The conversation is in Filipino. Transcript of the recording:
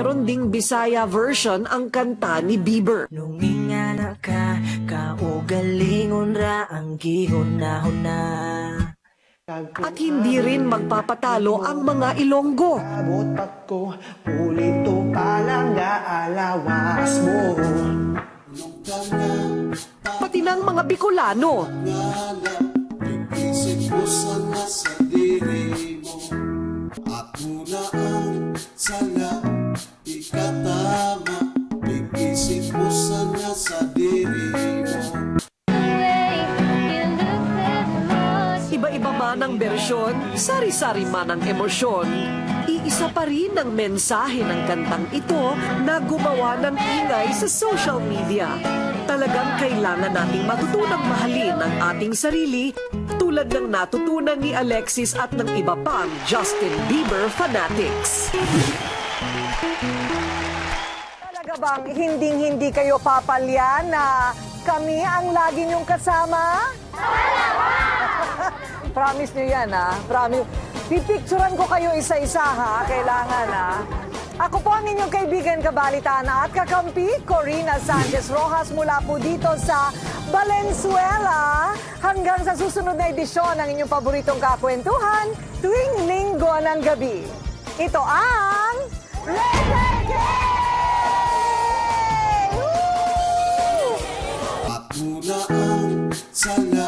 meron ding Bisaya version ang kanta ni Bieber. Lungingana ka, kaugalingon ra ang gihunahuna. At hindi rin magpapatalo ang mga Ilonggo. Abot pa ko, pulito pa lang alawas mo. Pati ng mga Bicolano. Isip mo sana sa diri mo. Ako na ang sala, ikatama. Isip mo sana sa diri mo. Iba-iba man ang bersyon, sari-sari man ang emosyon. Iisa pa rin ang mensahe ng kantang ito na gumawa ng ingay sa social media. Talagang kailangan nating matutunang mahalin ang ating sarili tulad ng natutunan ni Alexis at ng iba pang Justin Bieber fanatics. Talaga bang hinding-hindi kayo papalya na kami ang lagi niyong kasama? Promise niyo yan, ha? Promise. Pipicturan ko kayo isa-isa, ha? Kailangan, ha? Ako po ang inyong kaibigan, kabalitana at kakampi, Corina Sanchez Rojas, mula po dito sa Valenzuela. Hanggang sa susunod na edisyon ng inyong paboritong kakwentuhan tuwing linggo ng gabi. Ito ang Letter K! Ako na ang sala.